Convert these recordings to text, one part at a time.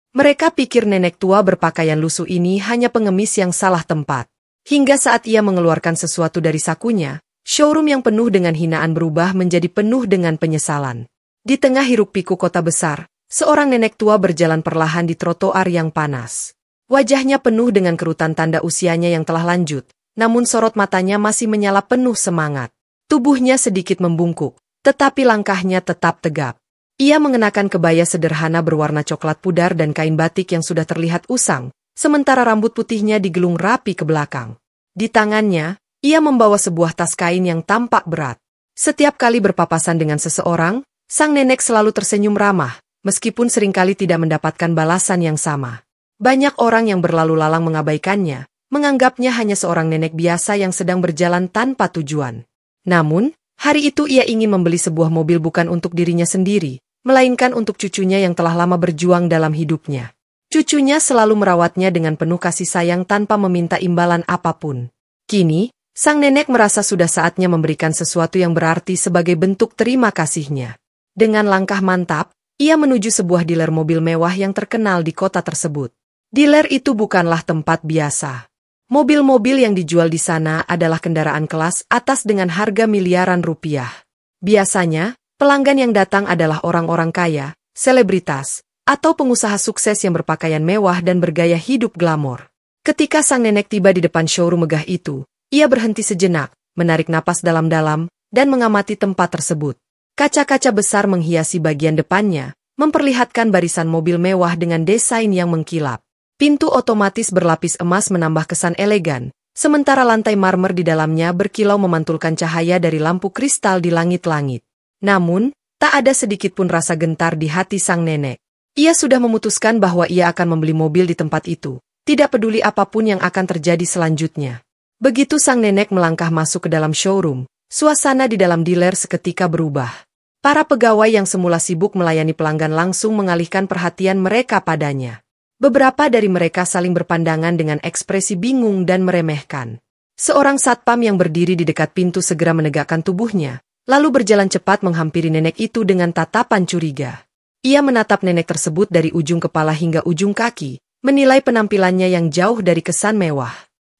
Mereka pikir nenek tua berpakaian lusuh ini hanya pengemis yang salah tempat. Hingga saat ia mengeluarkan sesuatu dari sakunya, showroom yang penuh dengan hinaan berubah menjadi penuh dengan penyesalan. Di tengah hiruk-pikuk kota besar, seorang nenek tua berjalan perlahan di trotoar yang panas. Wajahnya penuh dengan kerutan tanda usianya yang telah lanjut, namun sorot matanya masih menyala penuh semangat. Tubuhnya sedikit membungkuk, tetapi langkahnya tetap tegap. Ia mengenakan kebaya sederhana berwarna coklat pudar dan kain batik yang sudah terlihat usang, sementara rambut putihnya digelung rapi ke belakang. Di tangannya, ia membawa sebuah tas kain yang tampak berat. Setiap kali berpapasan dengan seseorang, sang nenek selalu tersenyum ramah, meskipun seringkali tidak mendapatkan balasan yang sama. Banyak orang yang berlalu lalang mengabaikannya, menganggapnya hanya seorang nenek biasa yang sedang berjalan tanpa tujuan. Namun, hari itu ia ingin membeli sebuah mobil bukan untuk dirinya sendiri, melainkan untuk cucunya yang telah lama berjuang dalam hidupnya. Cucunya selalu merawatnya dengan penuh kasih sayang tanpa meminta imbalan apapun. Kini, sang nenek merasa sudah saatnya memberikan sesuatu yang berarti sebagai bentuk terima kasihnya. Dengan langkah mantap, ia menuju sebuah dealer mobil mewah yang terkenal di kota tersebut. Dealer itu bukanlah tempat biasa. Mobil-mobil yang dijual di sana adalah kendaraan kelas atas dengan harga miliaran rupiah. Biasanya, pelanggan yang datang adalah orang-orang kaya, selebritas, atau pengusaha sukses yang berpakaian mewah dan bergaya hidup glamor. Ketika sang nenek tiba di depan showroom megah itu, ia berhenti sejenak, menarik napas dalam-dalam, dan mengamati tempat tersebut. Kaca-kaca besar menghiasi bagian depannya, memperlihatkan barisan mobil mewah dengan desain yang mengkilap. Pintu otomatis berlapis emas menambah kesan elegan, sementara lantai marmer di dalamnya berkilau memantulkan cahaya dari lampu kristal di langit-langit. Namun, tak ada sedikit pun rasa gentar di hati sang nenek. Ia sudah memutuskan bahwa ia akan membeli mobil di tempat itu, tidak peduli apapun yang akan terjadi selanjutnya. Begitu sang nenek melangkah masuk ke dalam showroom, suasana di dalam dealer seketika berubah. Para pegawai yang semula sibuk melayani pelanggan langsung mengalihkan perhatian mereka padanya. Beberapa dari mereka saling berpandangan dengan ekspresi bingung dan meremehkan. Seorang satpam yang berdiri di dekat pintu segera menegakkan tubuhnya, lalu berjalan cepat menghampiri nenek itu dengan tatapan curiga. Ia menatap nenek tersebut dari ujung kepala hingga ujung kaki, menilai penampilannya yang jauh dari kesan mewah.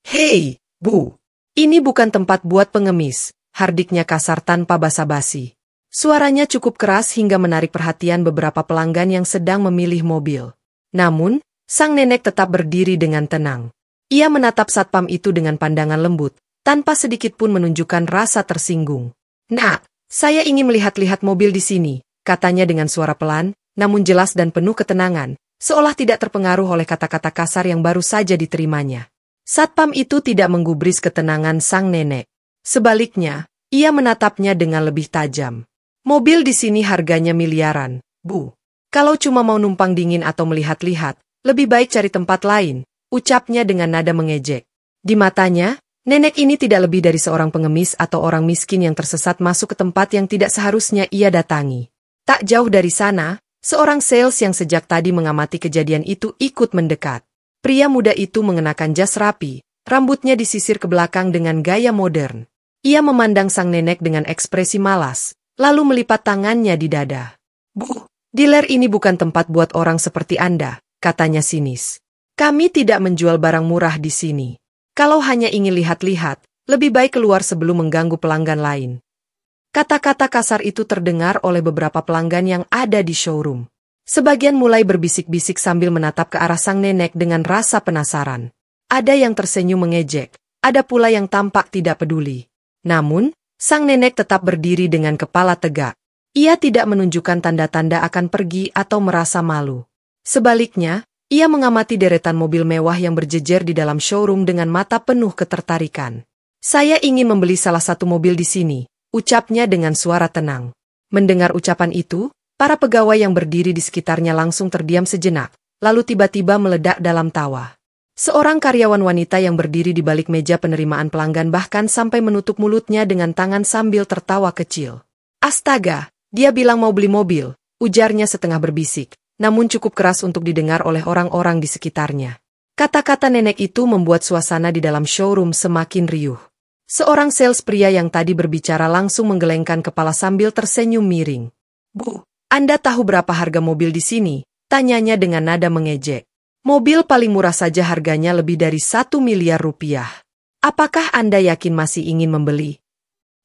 "Hei, Bu, ini bukan tempat buat pengemis," hardiknya kasar tanpa basa-basi. Suaranya cukup keras hingga menarik perhatian beberapa pelanggan yang sedang memilih mobil. Namun, sang nenek tetap berdiri dengan tenang. Ia menatap satpam itu dengan pandangan lembut, tanpa sedikit pun menunjukkan rasa tersinggung. "Nak, saya ingin melihat-lihat mobil di sini," katanya dengan suara pelan, namun jelas dan penuh ketenangan, seolah tidak terpengaruh oleh kata-kata kasar yang baru saja diterimanya. Satpam itu tidak menggubris ketenangan sang nenek. Sebaliknya, ia menatapnya dengan lebih tajam. "Mobil di sini harganya miliaran, Bu. Kalau cuma mau numpang dingin atau melihat-lihat, lebih baik cari tempat lain," ucapnya dengan nada mengejek. Di matanya, nenek ini tidak lebih dari seorang pengemis atau orang miskin yang tersesat masuk ke tempat yang tidak seharusnya ia datangi. Tak jauh dari sana, seorang sales yang sejak tadi mengamati kejadian itu ikut mendekat. Pria muda itu mengenakan jas rapi, rambutnya disisir ke belakang dengan gaya modern. Ia memandang sang nenek dengan ekspresi malas, lalu melipat tangannya di dada. "Bu, dealer ini bukan tempat buat orang seperti Anda," katanya sinis. "Kami tidak menjual barang murah di sini. Kalau hanya ingin lihat-lihat, lebih baik keluar sebelum mengganggu pelanggan lain." Kata-kata kasar itu terdengar oleh beberapa pelanggan yang ada di showroom. Sebagian mulai berbisik-bisik sambil menatap ke arah sang nenek dengan rasa penasaran. Ada yang tersenyum mengejek, ada pula yang tampak tidak peduli. Namun, sang nenek tetap berdiri dengan kepala tegak. Ia tidak menunjukkan tanda-tanda akan pergi atau merasa malu. Sebaliknya, ia mengamati deretan mobil mewah yang berjejer di dalam showroom dengan mata penuh ketertarikan. "Saya ingin membeli salah satu mobil di sini," ucapnya dengan suara tenang. Mendengar ucapan itu, para pegawai yang berdiri di sekitarnya langsung terdiam sejenak, lalu tiba-tiba meledak dalam tawa. Seorang karyawan wanita yang berdiri di balik meja penerimaan pelanggan bahkan sampai menutup mulutnya dengan tangan sambil tertawa kecil. "Astaga, dia bilang mau beli mobil," ujarnya setengah berbisik, namun cukup keras untuk didengar oleh orang-orang di sekitarnya. Kata-kata nenek itu membuat suasana di dalam showroom semakin riuh. Seorang sales pria yang tadi berbicara langsung menggelengkan kepala sambil tersenyum miring. "Bu, Anda tahu berapa harga mobil di sini?" Tanyanya dengan nada mengejek. Mobil paling murah saja harganya lebih dari 1 miliar rupiah. Apakah Anda yakin masih ingin membeli?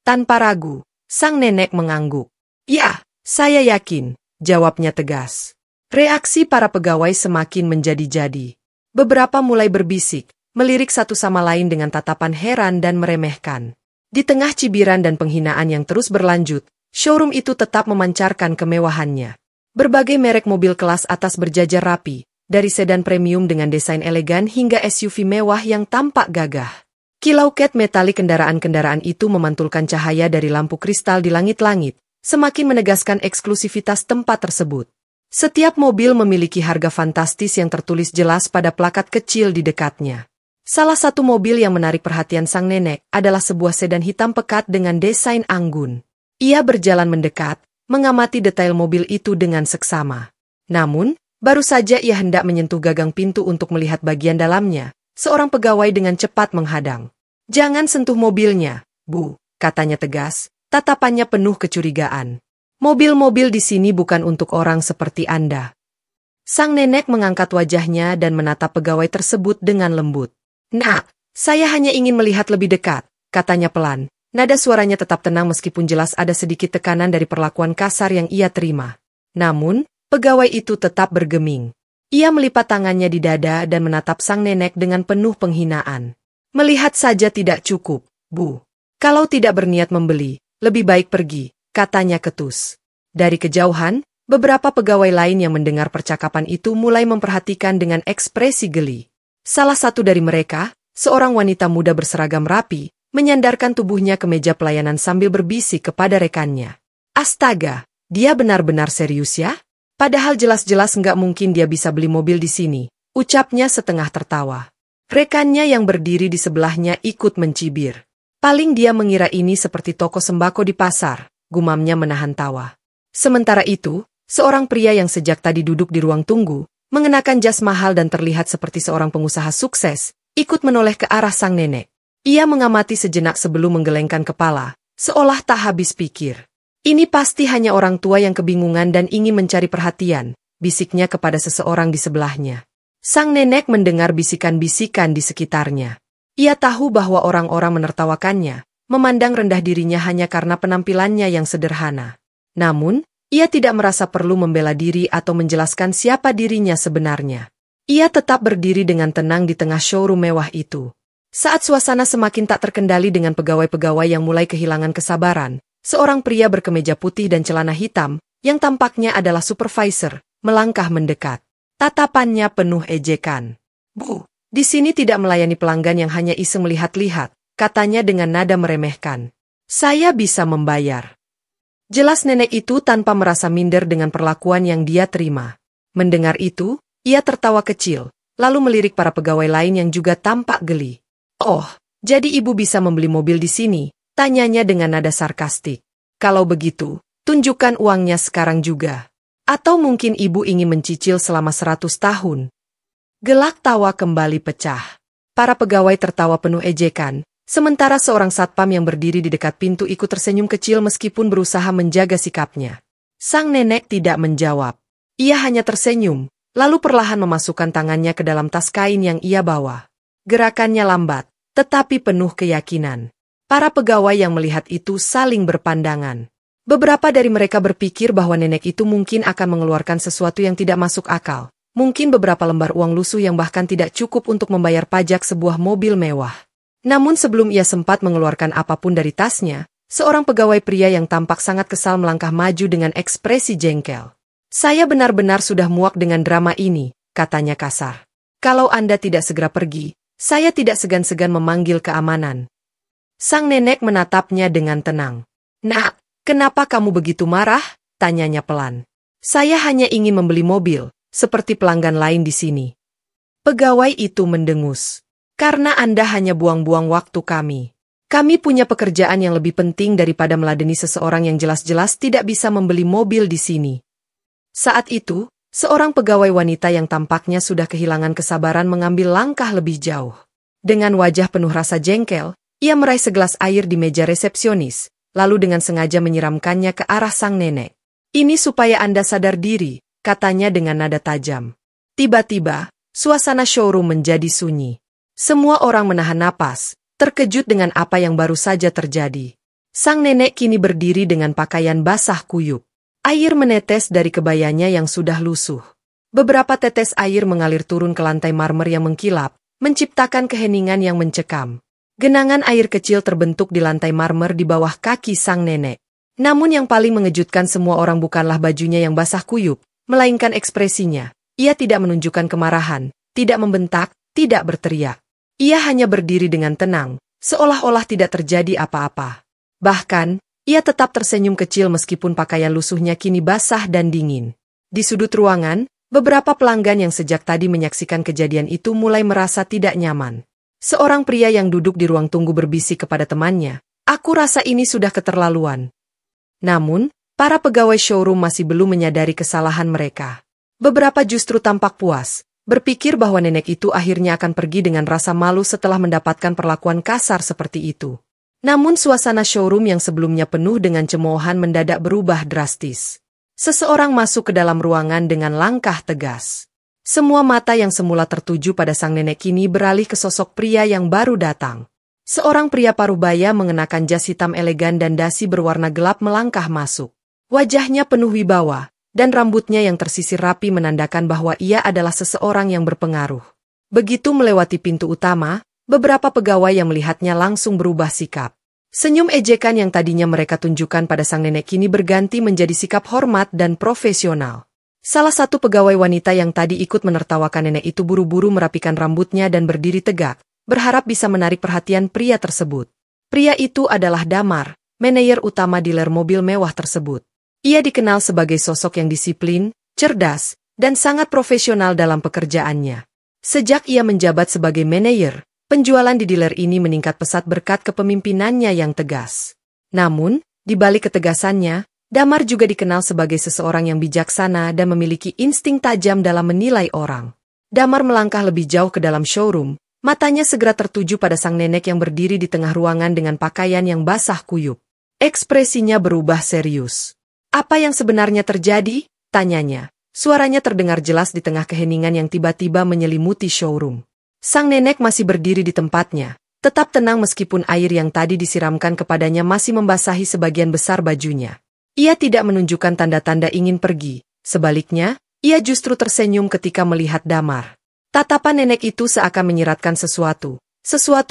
Tanpa ragu, sang nenek mengangguk. Ya, saya yakin, jawabnya tegas. Reaksi para pegawai semakin menjadi-jadi. Beberapa mulai berbisik, melirik satu sama lain dengan tatapan heran dan meremehkan. Di tengah cibiran dan penghinaan yang terus berlanjut, showroom itu tetap memancarkan kemewahannya. Berbagai merek mobil kelas atas berjajar rapi, dari sedan premium dengan desain elegan hingga SUV mewah yang tampak gagah. Kilau cat metalik kendaraan-kendaraan itu memantulkan cahaya dari lampu kristal di langit-langit, semakin menegaskan eksklusivitas tempat tersebut. Setiap mobil memiliki harga fantastis yang tertulis jelas pada plakat kecil di dekatnya. Salah satu mobil yang menarik perhatian sang nenek adalah sebuah sedan hitam pekat dengan desain anggun. Ia berjalan mendekat, mengamati detail mobil itu dengan seksama. Namun, baru saja ia hendak menyentuh gagang pintu untuk melihat bagian dalamnya, seorang pegawai dengan cepat menghadang. Jangan sentuh mobilnya, Bu, katanya tegas, tatapannya penuh kecurigaan. Mobil-mobil di sini bukan untuk orang seperti Anda. Sang nenek mengangkat wajahnya dan menatap pegawai tersebut dengan lembut. Nak, saya hanya ingin melihat lebih dekat, katanya pelan. Nada suaranya tetap tenang meskipun jelas ada sedikit tekanan dari perlakuan kasar yang ia terima. Namun, pegawai itu tetap bergeming. Ia melipat tangannya di dada dan menatap sang nenek dengan penuh penghinaan. Melihat saja tidak cukup, Bu. Kalau tidak berniat membeli, lebih baik pergi, katanya ketus. Dari kejauhan, beberapa pegawai lain yang mendengar percakapan itu mulai memperhatikan dengan ekspresi geli. Salah satu dari mereka, seorang wanita muda berseragam rapi, menyandarkan tubuhnya ke meja pelayanan sambil berbisik kepada rekannya. Astaga, dia benar-benar serius ya? Padahal jelas-jelas nggak mungkin dia bisa beli mobil di sini, ucapnya setengah tertawa. Rekannya yang berdiri di sebelahnya ikut mencibir. Paling dia mengira ini seperti toko sembako di pasar, gumamnya menahan tawa. Sementara itu, seorang pria yang sejak tadi duduk di ruang tunggu, mengenakan jas mahal dan terlihat seperti seorang pengusaha sukses, ikut menoleh ke arah sang nenek. Ia mengamati sejenak sebelum menggelengkan kepala, seolah tak habis pikir. Ini pasti hanya orang tua yang kebingungan dan ingin mencari perhatian, bisiknya kepada seseorang di sebelahnya. Sang nenek mendengar bisikan-bisikan di sekitarnya. Ia tahu bahwa orang-orang menertawakannya, memandang rendah dirinya hanya karena penampilannya yang sederhana. Namun, ia tidak merasa perlu membela diri atau menjelaskan siapa dirinya sebenarnya. Ia tetap berdiri dengan tenang di tengah showroom mewah itu. Saat suasana semakin tak terkendali dengan pegawai-pegawai yang mulai kehilangan kesabaran, seorang pria berkemeja putih dan celana hitam, yang tampaknya adalah supervisor, melangkah mendekat. Tatapannya penuh ejekan. Bu, di sini tidak melayani pelanggan yang hanya iseng melihat-lihat, katanya dengan nada meremehkan. Saya bisa membayar. Jelas nenek itu tanpa merasa minder dengan perlakuan yang dia terima. Mendengar itu, ia tertawa kecil, lalu melirik para pegawai lain yang juga tampak geli. Oh, jadi ibu bisa membeli mobil di sini, tanyanya dengan nada sarkastik. Kalau begitu, tunjukkan uangnya sekarang juga. Atau mungkin ibu ingin mencicil selama 100 tahun. Gelak tawa kembali pecah. Para pegawai tertawa penuh ejekan, sementara seorang satpam yang berdiri di dekat pintu ikut tersenyum kecil meskipun berusaha menjaga sikapnya. Sang nenek tidak menjawab. Ia hanya tersenyum, lalu perlahan memasukkan tangannya ke dalam tas kain yang ia bawa. Gerakannya lambat, tetapi penuh keyakinan. Para pegawai yang melihat itu saling berpandangan. Beberapa dari mereka berpikir bahwa nenek itu mungkin akan mengeluarkan sesuatu yang tidak masuk akal. Mungkin beberapa lembar uang lusuh yang bahkan tidak cukup untuk membayar pajak sebuah mobil mewah. Namun sebelum ia sempat mengeluarkan apapun dari tasnya, seorang pegawai pria yang tampak sangat kesal melangkah maju dengan ekspresi jengkel. Saya benar-benar sudah muak dengan drama ini, katanya kasar. Kalau Anda tidak segera pergi, saya tidak segan-segan memanggil keamanan. Sang nenek menatapnya dengan tenang. Nak, kenapa kamu begitu marah? Tanyanya pelan. Saya hanya ingin membeli mobil, seperti pelanggan lain di sini. Pegawai itu mendengus. Karena Anda hanya buang-buang waktu kami. Kami punya pekerjaan yang lebih penting daripada meladeni seseorang yang jelas-jelas tidak bisa membeli mobil di sini. Saat itu, seorang pegawai wanita yang tampaknya sudah kehilangan kesabaran mengambil langkah lebih jauh. Dengan wajah penuh rasa jengkel, ia meraih segelas air di meja resepsionis, lalu dengan sengaja menyiramkannya ke arah sang nenek. Ini supaya Anda sadar diri, katanya dengan nada tajam. Tiba-tiba, suasana showroom menjadi sunyi. Semua orang menahan napas, terkejut dengan apa yang baru saja terjadi. Sang nenek kini berdiri dengan pakaian basah kuyup. Air menetes dari kebayanya yang sudah lusuh. Beberapa tetes air mengalir turun ke lantai marmer yang mengkilap, menciptakan keheningan yang mencekam. Genangan air kecil terbentuk di lantai marmer di bawah kaki sang nenek. Namun yang paling mengejutkan semua orang bukanlah bajunya yang basah kuyup, melainkan ekspresinya. Ia tidak menunjukkan kemarahan, tidak membentak, tidak berteriak. Ia hanya berdiri dengan tenang, seolah-olah tidak terjadi apa-apa. Bahkan, ia tetap tersenyum kecil meskipun pakaian lusuhnya kini basah dan dingin. Di sudut ruangan, beberapa pelanggan yang sejak tadi menyaksikan kejadian itu mulai merasa tidak nyaman. Seorang pria yang duduk di ruang tunggu berbisik kepada temannya, "Aku rasa ini sudah keterlaluan." Namun, para pegawai showroom masih belum menyadari kesalahan mereka. Beberapa justru tampak puas, berpikir bahwa nenek itu akhirnya akan pergi dengan rasa malu setelah mendapatkan perlakuan kasar seperti itu. Namun suasana showroom yang sebelumnya penuh dengan cemoohan mendadak berubah drastis. Seseorang masuk ke dalam ruangan dengan langkah tegas. Semua mata yang semula tertuju pada sang nenek kini beralih ke sosok pria yang baru datang. Seorang pria parubaya mengenakan jas hitam elegan dan dasi berwarna gelap melangkah masuk. Wajahnya penuh wibawa, dan rambutnya yang tersisir rapi menandakan bahwa ia adalah seseorang yang berpengaruh. Begitu melewati pintu utama, beberapa pegawai yang melihatnya langsung berubah sikap. Senyum ejekan yang tadinya mereka tunjukkan pada sang nenek kini berganti menjadi sikap hormat dan profesional. Salah satu pegawai wanita yang tadi ikut menertawakan nenek itu buru-buru merapikan rambutnya dan berdiri tegak, berharap bisa menarik perhatian pria tersebut. Pria itu adalah Damar, manajer utama dealer mobil mewah tersebut. Ia dikenal sebagai sosok yang disiplin, cerdas, dan sangat profesional dalam pekerjaannya. Sejak ia menjabat sebagai manajer, penjualan di dealer ini meningkat pesat berkat kepemimpinannya yang tegas. Namun, di balik ketegasannya, Damar juga dikenal sebagai seseorang yang bijaksana dan memiliki insting tajam dalam menilai orang. Damar melangkah lebih jauh ke dalam showroom, matanya segera tertuju pada sang nenek yang berdiri di tengah ruangan dengan pakaian yang basah kuyup. Ekspresinya berubah serius. "Apa yang sebenarnya terjadi?" tanyanya. Suaranya terdengar jelas di tengah keheningan yang tiba-tiba menyelimuti showroom. Sang nenek masih berdiri di tempatnya, tetap tenang meskipun air yang tadi disiramkan kepadanya masih membasahi sebagian besar bajunya. Ia tidak menunjukkan tanda-tanda ingin pergi, sebaliknya, ia justru tersenyum ketika melihat Damar. Tatapan nenek itu seakan menyiratkan sesuatu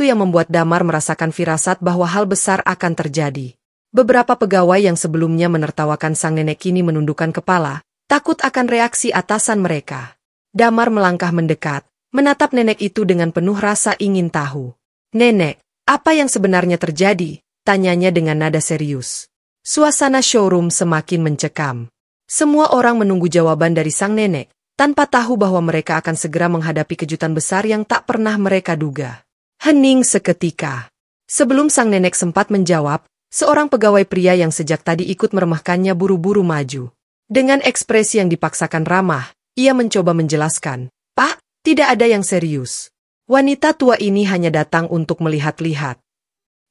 yang membuat Damar merasakan firasat bahwa hal besar akan terjadi. Beberapa pegawai yang sebelumnya menertawakan sang nenek kini menundukkan kepala, takut akan reaksi atasan mereka. Damar melangkah mendekat, menatap nenek itu dengan penuh rasa ingin tahu. "Nenek, apa yang sebenarnya terjadi?" tanyanya dengan nada serius. Suasana showroom semakin mencekam. Semua orang menunggu jawaban dari sang nenek, tanpa tahu bahwa mereka akan segera menghadapi kejutan besar yang tak pernah mereka duga. Hening seketika. Sebelum sang nenek sempat menjawab, seorang pegawai pria yang sejak tadi ikut meremehkannya buru-buru maju. Dengan ekspresi yang dipaksakan ramah, ia mencoba menjelaskan, "Pak, tidak ada yang serius. Wanita tua ini hanya datang untuk melihat-lihat."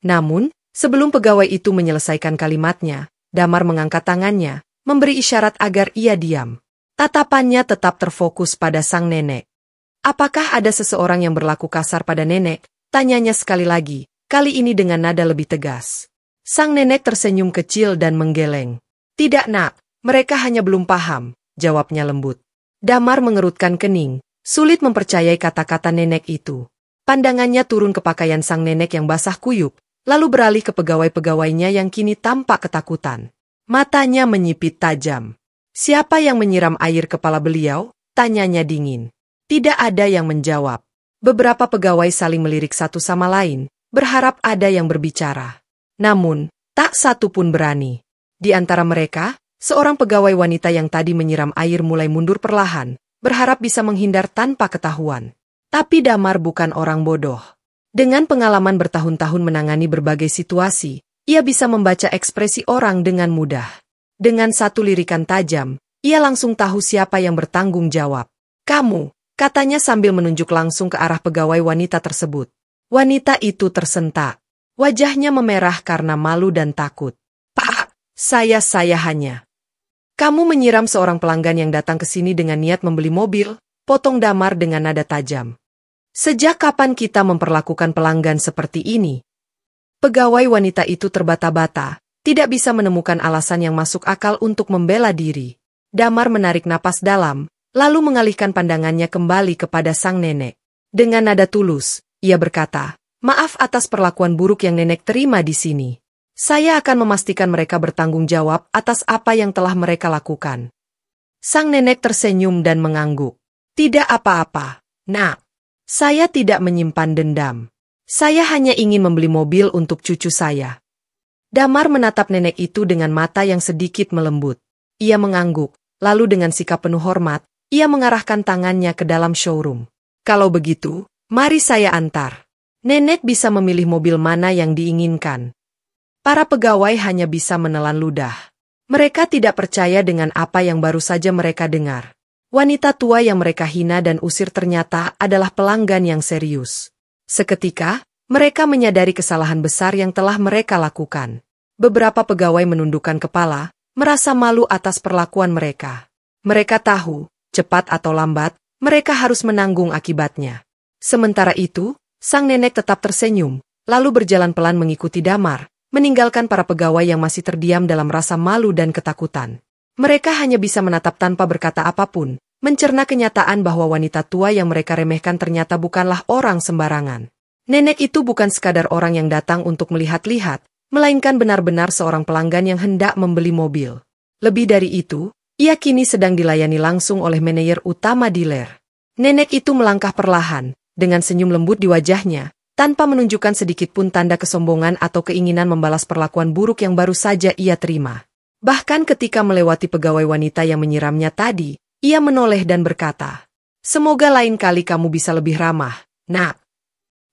Namun, sebelum pegawai itu menyelesaikan kalimatnya, Damar mengangkat tangannya, memberi isyarat agar ia diam. Tatapannya tetap terfokus pada sang nenek. "Apakah ada seseorang yang berlaku kasar pada nenek?" tanyanya sekali lagi, kali ini dengan nada lebih tegas. Sang nenek tersenyum kecil dan menggeleng. "Tidak, Nak, mereka hanya belum paham," jawabnya lembut. Damar mengerutkan kening, sulit mempercayai kata-kata nenek itu. Pandangannya turun ke pakaian sang nenek yang basah kuyup, lalu beralih ke pegawai-pegawainya yang kini tampak ketakutan. Matanya menyipit tajam. "Siapa yang menyiram air kepala beliau?" tanyanya dingin. Tidak ada yang menjawab. Beberapa pegawai saling melirik satu sama lain, berharap ada yang berbicara. Namun, tak satu pun berani. Di antara mereka, seorang pegawai wanita yang tadi menyiram air mulai mundur perlahan, berharap bisa menghindar tanpa ketahuan. Tapi Damar bukan orang bodoh. Dengan pengalaman bertahun-tahun menangani berbagai situasi, ia bisa membaca ekspresi orang dengan mudah. Dengan satu lirikan tajam, ia langsung tahu siapa yang bertanggung jawab. "Kamu," katanya sambil menunjuk langsung ke arah pegawai wanita tersebut. Wanita itu tersentak. Wajahnya memerah karena malu dan takut. "Pak, saya hanya..." Kamu menyiram seorang pelanggan yang datang ke sini dengan niat membeli mobil, potong Damar dengan nada tajam. Sejak kapan kita memperlakukan pelanggan seperti ini? Pegawai wanita itu terbata-bata, tidak bisa menemukan alasan yang masuk akal untuk membela diri. Damar menarik napas dalam, lalu mengalihkan pandangannya kembali kepada sang nenek. Dengan nada tulus, ia berkata, "Maaf atas perlakuan buruk yang nenek terima di sini. Saya akan memastikan mereka bertanggung jawab atas apa yang telah mereka lakukan." Sang nenek tersenyum dan mengangguk. "Tidak apa-apa, Nak. Saya tidak menyimpan dendam. Saya hanya ingin membeli mobil untuk cucu saya." Damar menatap nenek itu dengan mata yang sedikit melembut. Ia mengangguk, lalu dengan sikap penuh hormat, ia mengarahkan tangannya ke dalam showroom. "Kalau begitu, mari saya antar. Nenek bisa memilih mobil mana yang diinginkan." Para pegawai hanya bisa menelan ludah. Mereka tidak percaya dengan apa yang baru saja mereka dengar. Wanita tua yang mereka hina dan usir ternyata adalah pelanggan yang serius. Seketika, mereka menyadari kesalahan besar yang telah mereka lakukan. Beberapa pegawai menundukkan kepala, merasa malu atas perlakuan mereka. Mereka tahu, cepat atau lambat, mereka harus menanggung akibatnya. Sementara itu, sang nenek tetap tersenyum, lalu berjalan pelan mengikuti Damar, meninggalkan para pegawai yang masih terdiam dalam rasa malu dan ketakutan. Mereka hanya bisa menatap tanpa berkata apapun, mencerna kenyataan bahwa wanita tua yang mereka remehkan ternyata bukanlah orang sembarangan. Nenek itu bukan sekadar orang yang datang untuk melihat-lihat, melainkan benar-benar seorang pelanggan yang hendak membeli mobil. Lebih dari itu, ia kini sedang dilayani langsung oleh manajer utama dealer. Nenek itu melangkah perlahan, dengan senyum lembut di wajahnya, tanpa menunjukkan sedikit pun tanda kesombongan atau keinginan membalas perlakuan buruk yang baru saja ia terima. Bahkan ketika melewati pegawai wanita yang menyiramnya tadi, ia menoleh dan berkata, "Semoga lain kali kamu bisa lebih ramah, Nak."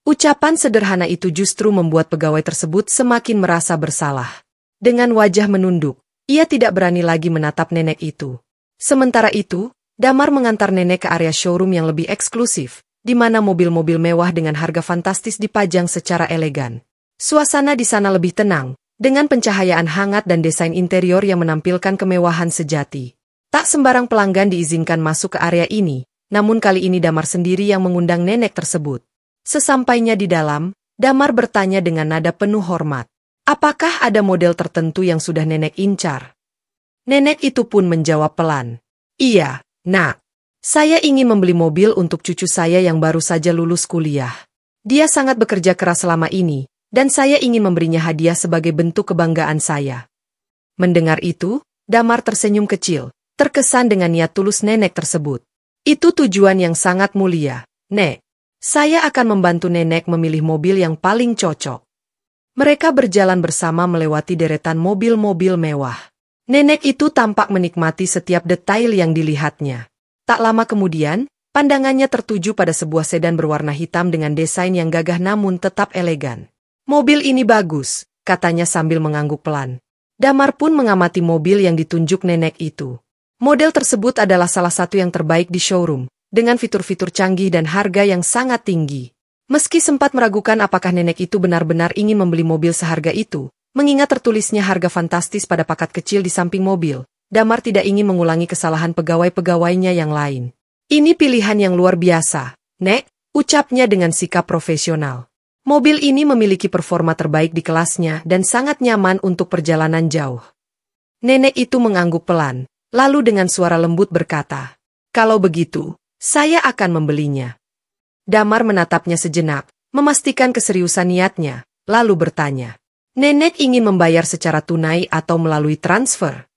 Ucapan sederhana itu justru membuat pegawai tersebut semakin merasa bersalah. Dengan wajah menunduk, ia tidak berani lagi menatap nenek itu. Sementara itu, Damar mengantar nenek ke area showroom yang lebih eksklusif, di mana mobil-mobil mewah dengan harga fantastis dipajang secara elegan. Suasana di sana lebih tenang, dengan pencahayaan hangat dan desain interior yang menampilkan kemewahan sejati. Tak sembarang pelanggan diizinkan masuk ke area ini, namun kali ini Damar sendiri yang mengundang nenek tersebut. Sesampainya di dalam, Damar bertanya dengan nada penuh hormat, "Apakah ada model tertentu yang sudah nenek incar?" Nenek itu pun menjawab pelan, "Iya, Nak. Saya ingin membeli mobil untuk cucu saya yang baru saja lulus kuliah. Dia sangat bekerja keras selama ini, dan saya ingin memberinya hadiah sebagai bentuk kebanggaan saya." Mendengar itu, Damar tersenyum kecil, terkesan dengan niat tulus nenek tersebut. "Itu tujuan yang sangat mulia, Nek. Saya akan membantu nenek memilih mobil yang paling cocok." Mereka berjalan bersama melewati deretan mobil-mobil mewah. Nenek itu tampak menikmati setiap detail yang dilihatnya. Tak lama kemudian, pandangannya tertuju pada sebuah sedan berwarna hitam dengan desain yang gagah namun tetap elegan. "Mobil ini bagus," katanya sambil mengangguk pelan. Damar pun mengamati mobil yang ditunjuk nenek itu. Model tersebut adalah salah satu yang terbaik di showroom, dengan fitur-fitur canggih dan harga yang sangat tinggi. Meski sempat meragukan apakah nenek itu benar-benar ingin membeli mobil seharga itu, mengingat tertulisnya harga fantastis pada pakat kecil di samping mobil, Damar tidak ingin mengulangi kesalahan pegawai-pegawainya yang lain. "Ini pilihan yang luar biasa, Nek," ucapnya dengan sikap profesional. Mobil ini memiliki performa terbaik di kelasnya dan sangat nyaman untuk perjalanan jauh. Nenek itu mengangguk pelan, lalu dengan suara lembut berkata, "Kalau begitu, saya akan membelinya." Damar menatapnya sejenak, memastikan keseriusan niatnya, lalu bertanya, "Nenek ingin membayar secara tunai atau melalui transfer?"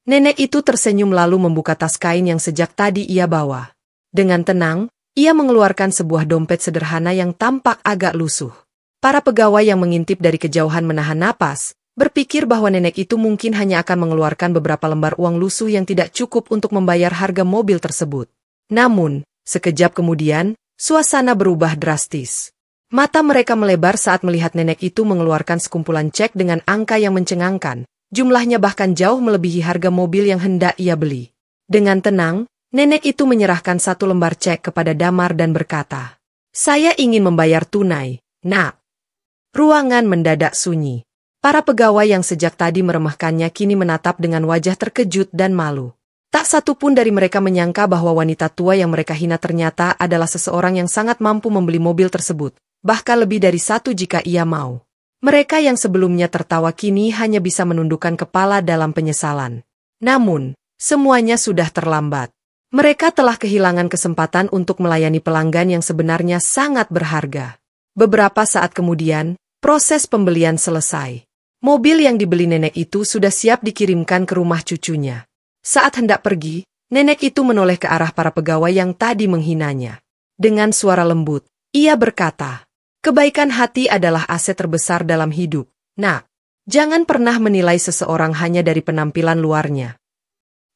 Nenek itu tersenyum lalu membuka tas kain yang sejak tadi ia bawa. Dengan tenang, ia mengeluarkan sebuah dompet sederhana yang tampak agak lusuh. Para pegawai yang mengintip dari kejauhan menahan napas, berpikir bahwa nenek itu mungkin hanya akan mengeluarkan beberapa lembar uang lusuh yang tidak cukup untuk membayar harga mobil tersebut. Namun, sekejap kemudian, suasana berubah drastis. Mata mereka melebar saat melihat nenek itu mengeluarkan sekumpulan cek dengan angka yang mencengangkan, jumlahnya bahkan jauh melebihi harga mobil yang hendak ia beli. Dengan tenang, nenek itu menyerahkan satu lembar cek kepada Damar dan berkata, "Saya ingin membayar tunai, Nak." Ruangan mendadak sunyi. Para pegawai yang sejak tadi meremehkannya kini menatap dengan wajah terkejut dan malu. Tak satu pun dari mereka menyangka bahwa wanita tua yang mereka hina ternyata adalah seseorang yang sangat mampu membeli mobil tersebut, bahkan lebih dari satu jika ia mau. Mereka yang sebelumnya tertawa kini hanya bisa menundukkan kepala dalam penyesalan. Namun, semuanya sudah terlambat. Mereka telah kehilangan kesempatan untuk melayani pelanggan yang sebenarnya sangat berharga. Beberapa saat kemudian, proses pembelian selesai. Mobil yang dibeli nenek itu sudah siap dikirimkan ke rumah cucunya. Saat hendak pergi, nenek itu menoleh ke arah para pegawai yang tadi menghinanya. Dengan suara lembut, ia berkata, "Kebaikan hati adalah aset terbesar dalam hidup. Nak, jangan pernah menilai seseorang hanya dari penampilan luarnya."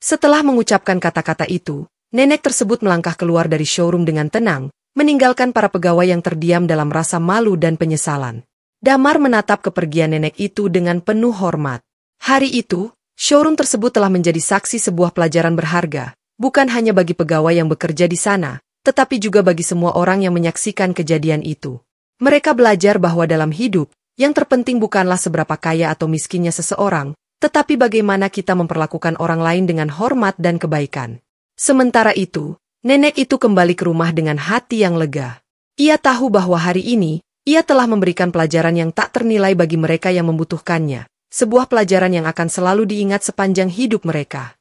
Setelah mengucapkan kata-kata itu, nenek tersebut melangkah keluar dari showroom dengan tenang, meninggalkan para pegawai yang terdiam dalam rasa malu dan penyesalan. Damar menatap kepergian nenek itu dengan penuh hormat. Hari itu, showroom tersebut telah menjadi saksi sebuah pelajaran berharga, bukan hanya bagi pegawai yang bekerja di sana, tetapi juga bagi semua orang yang menyaksikan kejadian itu. Mereka belajar bahwa dalam hidup, yang terpenting bukanlah seberapa kaya atau miskinnya seseorang, tetapi bagaimana kita memperlakukan orang lain dengan hormat dan kebaikan. Sementara itu, nenek itu kembali ke rumah dengan hati yang lega. Ia tahu bahwa hari ini, ia telah memberikan pelajaran yang tak ternilai bagi mereka yang membutuhkannya, sebuah pelajaran yang akan selalu diingat sepanjang hidup mereka.